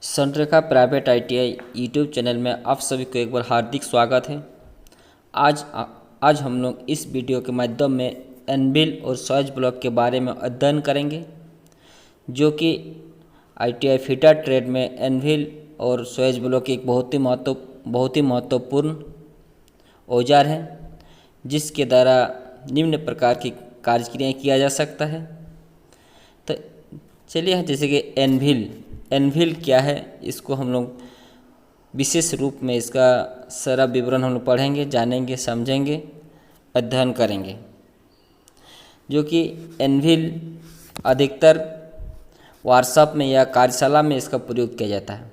संरेखा private ITI YouTube channel में आप सभी को एक बार हार्दिक स्वागत है। आज हम लोग इस वीडियो के माध्यम में एनविल और सॉइज ब्लॉक के बारे में अध्ययन करेंगे, जो कि आईटीआई फिटर ट्रेड में एनविल और सॉइज ब्लॉक एक बहुत ही महत्वपूर्ण औजार है, जिसके द्वारा निम्न प्रकार की कार्यक्रियाएँ किया जा सकता है। तो चलिए, जैसे कि एनविल क्या है, इसको हम लोग विशेष रूप में इसका सारा विवरण हम लोग पढ़ेंगे, जानेंगे, समझेंगे, अध्ययन करेंगे। जो कि एनविल अधिकतर वर्कशॉप में या कार्यशाला में इसका प्रयोग किया जाता है।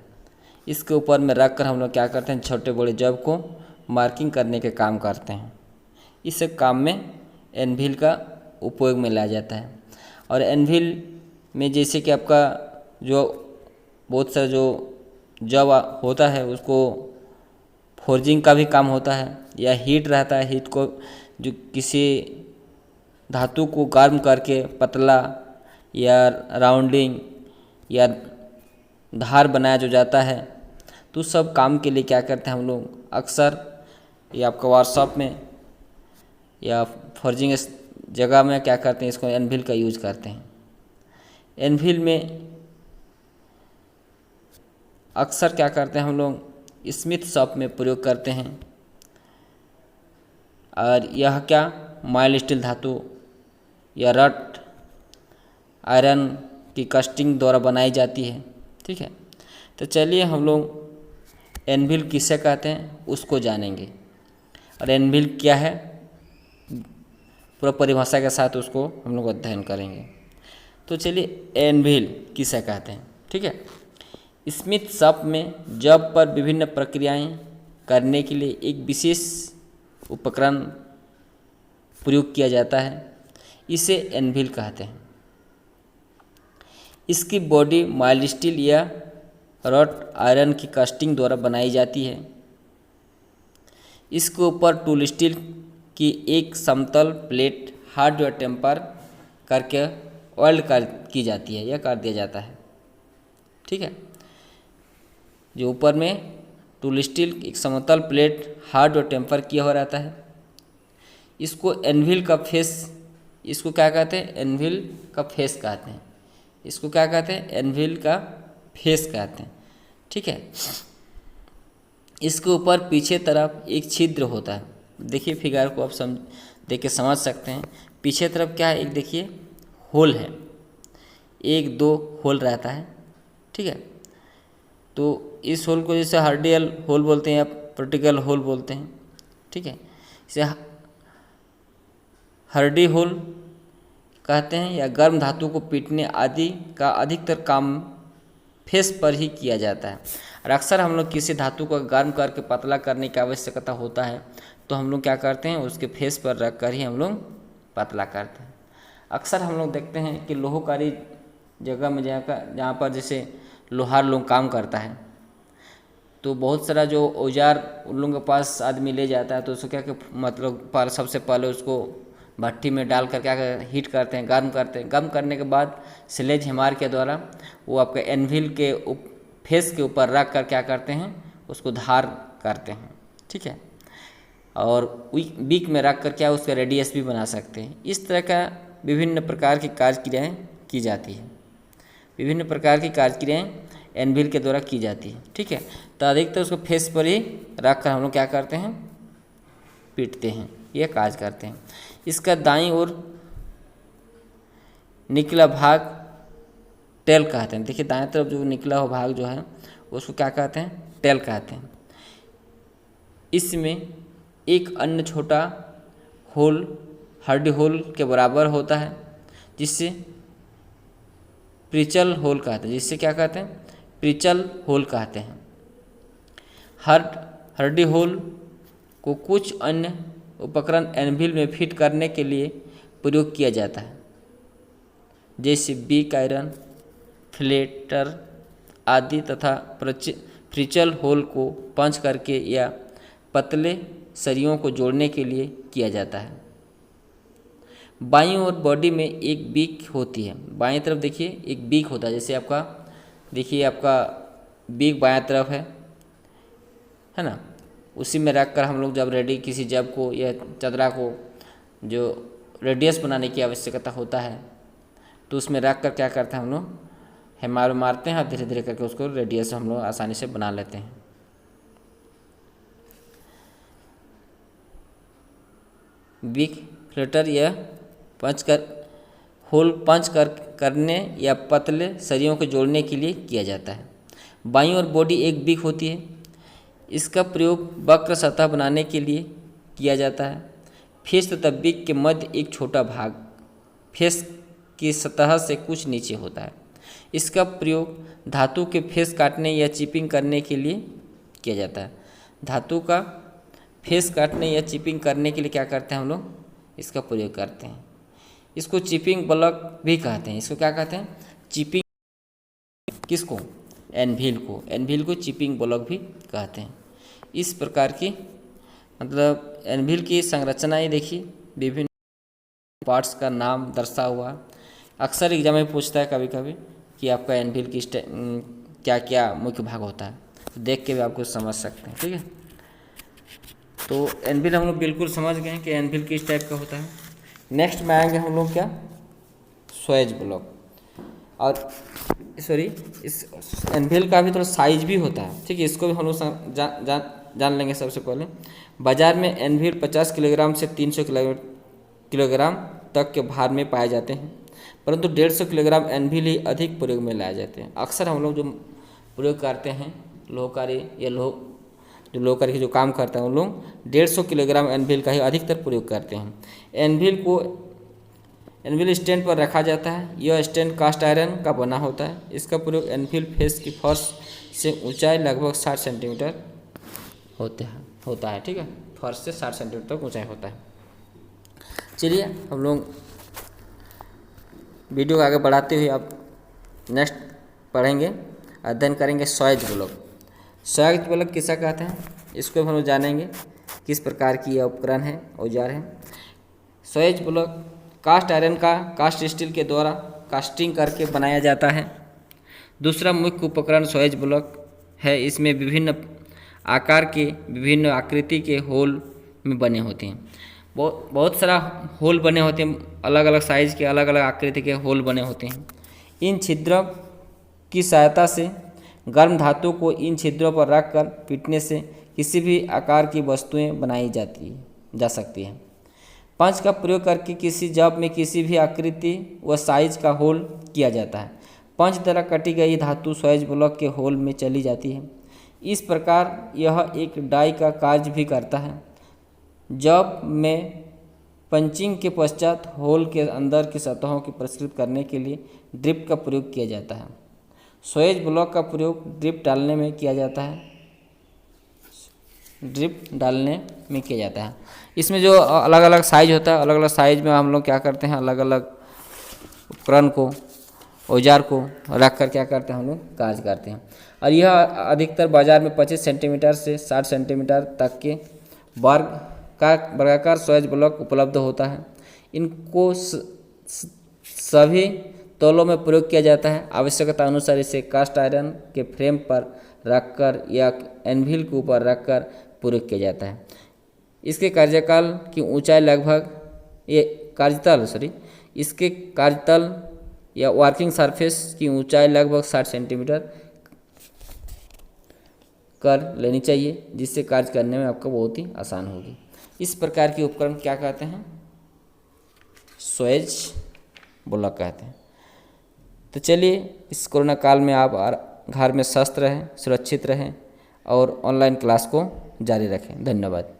इसके ऊपर में रख कर हम लोग क्या करते हैं, छोटे बड़े जॉब को मार्किंग करने के काम करते हैं। इस काम में एनविल का उपयोग में लाया जाता है। और एनविल में जैसे कि आपका जो बहुत सारा जो जॉब होता है, उसको फोर्जिंग का भी काम होता है, या हीट रहता है, हीट को जो किसी धातु को गर्म करके पतला या राउंडिंग या धार बनाया जो जाता है, तो सब काम के लिए क्या करते हैं हम लोग अक्सर या आपका वर्कशॉप में या फोर्जिंग जगह में क्या करते हैं, इसको एनविल का यूज करते हैं। एनविल में अक्सर क्या करते हैं हम लोग स्मिथ शॉप में प्रयोग करते हैं। और यह क्या माइल्ड स्टील धातु या रट आयरन की कास्टिंग द्वारा बनाई जाती है। ठीक है, तो चलिए हम लोग एनविल किसे कहते हैं उसको जानेंगे, और एनविल क्या है पूरा परिभाषा के साथ उसको हम लोग अध्ययन करेंगे। तो चलिए, एनविल किसे कहते हैं। ठीक है, स्मिथ शॉप में जॉब पर विभिन्न प्रक्रियाएं करने के लिए एक विशेष उपकरण प्रयोग किया जाता है, इसे एनविल कहते हैं। इसकी बॉडी माइल्ड स्टील या रॉट आयरन की कास्टिंग द्वारा बनाई जाती है। इसके ऊपर टूल स्टील की एक समतल प्लेट हार्डवेयर टेम्पर करके वेल्ड की जाती है या कर दिया जाता है। ठीक है, जो ऊपर में टूल स्टील एक समतल प्लेट हार्डवेयर टेम्पर किया हुआ रहता है, इसको एनविल का फेस, इसको क्या कहते हैं, एनविल का फेस कहते हैं। इसको क्या कहते हैं, एनविल का फेस कहते हैं। ठीक है, इसके ऊपर पीछे तरफ एक छिद्र होता है। देखिए फिगर को आप देख के समझ सकते हैं। पीछे तरफ क्या है, एक देखिए होल है, एक दो होल रहता है। ठीक है, तो इस होल को जैसे हार्डियल होल बोलते हैं या प्रैक्टिकल होल बोलते हैं। ठीक है, इसे हार्डी होल कहते हैं। या गर्म धातु को पीटने आदि का अधिकतर काम फेस पर ही किया जाता है। और अक्सर हम लोग किसी धातु को गर्म करके पतला करने की आवश्यकता होता है, तो हम लोग क्या करते हैं, उसके फेस पर रख कर ही हम लोग पतला करते हैं। अक्सर हम लोग देखते हैं कि लोहकारी जगह में जहाँ पर जैसे लोहार लोग काम करता है, तो बहुत सारा जो औजार उन लोगों के पास आदमी ले जाता है, तो उसको क्या कि मतलब सबसे पहले उसको भट्टी में डाल कर क्या हीट करते हैं, गर्म करते हैं। गर्म करने के बाद स्लेज हैमर के द्वारा वो आपके एनविल के फेस के ऊपर रख कर क्या करते हैं, उसको धार करते हैं। ठीक है, और बीक में रख कर क्या उसका रेडियस भी बना सकते हैं। इस तरह का विभिन्न प्रकार की कार्यक्रियाएँ की जाती है। विभिन्न प्रकार की कार्यक्रियाएँ एनविल के द्वारा की जाती है। ठीक है, तो अधिकतर उसको फेस पर ही रख कर हम लोग क्या करते हैं, पीटते हैं, यह कार्य करते हैं। इसका दाईं ओर निकला भाग टेल कहते हैं। देखिए दाएं तरफ जो निकला हुआ भाग जो है उसको क्या कहते हैं, टेल कहते हैं। इसमें एक अन्य छोटा होल हार्डी होल के बराबर होता है, जिससे प्रिचल होल कहते हैं। जिससे क्या कहते हैं, प्रिचल होल कहते हैं। हार्डी होल को कुछ अन्य उपकरण एनविल में फिट करने के लिए प्रयोग किया जाता है, जैसे बीक आयरन, फ्लेटर आदि, तथा प्रिचल होल को पंच करके या पतले सरियों को जोड़ने के लिए किया जाता है। बाईं ओर बॉडी में एक बीक होती है। बाईं तरफ देखिए एक बीक होता है, जैसे आपका देखिए आपका बीक बायां तरफ है ना। उसी में रख कर हम लोग जब रेडी किसी जब को या चदरा को जो रेडियस बनाने की आवश्यकता होता है तो उसमें रख कर क्या करते हैं हम लोग हैमर मारते हैं और धीरे धीरे करके उसको रेडियस हम लोग आसानी से बना लेते हैं। बीक फ्लेटर यह पंच करने या पतले सरियों को जोड़ने के लिए किया जाता है। बाईं ओर बॉडी एक बीक होती है। इसका प्रयोग वक्र सतह बनाने के लिए किया जाता है। फेस तथा बीक के मध्य एक छोटा भाग फेस की सतह से कुछ नीचे होता है। इसका प्रयोग धातु के फेस काटने या चिपिंग करने के लिए किया जाता है। धातु का फेस काटने या चिपिंग करने के लिए क्या करते हैं हम लोग इसका प्रयोग करते हैं। इसको चिपिंग ब्लॉक भी कहते हैं। इसको क्या कहते हैं चिपिंग, किसको एनव्हील को चिपिंग ब्लॉक भी कहते हैं। इस प्रकार की मतलब एनव्हील की संरचनाएं देखिए, विभिन्न पार्ट्स का नाम दर्शा हुआ। अक्सर एग्जाम में पूछता है कभी कभी कि आपका एनव्हील की क्या क्या मुख्य भाग होता है, तो देख के भी आपको समझ सकते हैं। ठीक है, तो एनव्हील हम लोग बिल्कुल समझ गए हैं कि एनव्हील किस टाइप का होता है। नेक्स्ट में आएंगे हम लोग क्या स्वेज ब्लॉक, और सॉरी इस एनव्हील का भी थोड़ा साइज भी होता है। ठीक है, इसको भी हम लोग जान लेंगे। सबसे पहले बाजार में एनव्हील 50 किलोग्राम से 300 किलोग्राम तक के भार में पाए जाते हैं, परंतु 150 किलोग्राम एनव्हील ही अधिक प्रयोग में लाए जाते हैं। अक्सर हम लोग जो प्रयोग करते हैं लोहकारी या जो लोहकारी जो काम करता है उन लोग 150 किलोग्राम एनव्हील का ही अधिकतर प्रयोग करते हैं। एनव्हील स्टैंड पर रखा जाता है। यह स्टैंड कास्ट आयरन का बना होता है। इसका प्रयोग एनव्हील फेस की फर्श से ऊंचाई लगभग 60 सेंटीमीटर होता है। ठीक है, फर्श से 60 सेंटीमीटर तक ऊंचाई होता है। चलिए हम लोग वीडियो को आगे बढ़ाते हुए अब नेक्स्ट पढ़ेंगे, अध्ययन करेंगे स्वेज ब्लॉक। स्वेज ब्लॉक किसका कहते हैं इसको हम लोग जानेंगे, किस प्रकार की यह उपकरण है, औजार है। स्वेज ब्लॉक कास्ट आयरन का कास्ट स्टील के द्वारा कास्टिंग करके बनाया जाता है। दूसरा मुख्य उपकरण स्वेज ब्लॉक है। इसमें विभिन्न आकार के विभिन्न आकृति के होल में बने होते हैं। बहुत सारा होल बने होते हैं, अलग अलग साइज के अलग अलग आकृति के होल बने होते हैं। इन छिद्रों की सहायता से गर्म धातु को इन छिद्रों पर रखकर पीटने से किसी भी आकार की वस्तुएं बनाई जा सकती हैं। पंच का प्रयोग करके किसी जब में किसी भी आकृति व साइज का होल किया जाता है। पंच द्वारा कटी गई धातु स्वेज ब्लॉक के होल में चली जाती है। इस प्रकार यह एक डाई का कार्य भी करता है। जब में पंचिंग के पश्चात होल के अंदर की सतहों की परिष्कृत करने के लिए ड्रिप का प्रयोग किया जाता है। स्वेज ब्लॉक का प्रयोग ड्रिप डालने में किया जाता है। इसमें जो अलग अलग साइज होता है, अलग अलग साइज में हम लोग क्या करते हैं, अलग अलग उपकरण को औजार को रख कर क्या करते हैं हम लोग कार्य करते हैं। और यह अधिकतर बाजार में 25 सेंटीमीटर से 60 सेंटीमीटर तक के वर्गाकार स्वेज ब्लॉक उपलब्ध होता है। इनको सभी तौलों में प्रयोग किया जाता है। आवश्यकता अनुसार इसे कास्ट आयरन के फ्रेम पर रखकर या एनव्हील के ऊपर रखकर प्रयोग किया जाता है। इसके कार्यकाल की ऊंचाई लगभग इसके कार्यतल या वर्किंग सरफेस की ऊंचाई लगभग 60 सेंटीमीटर कर लेनी चाहिए, जिससे कार्य करने में आपको बहुत ही आसान होगी। इस प्रकार के उपकरण क्या कहते हैं, स्वेज ब्लॉक कहते हैं। तो चलिए इस कोरोना काल में आप घर में स्वस्थ रहें, सुरक्षित रहें और ऑनलाइन क्लास को जारी रखें। धन्यवाद।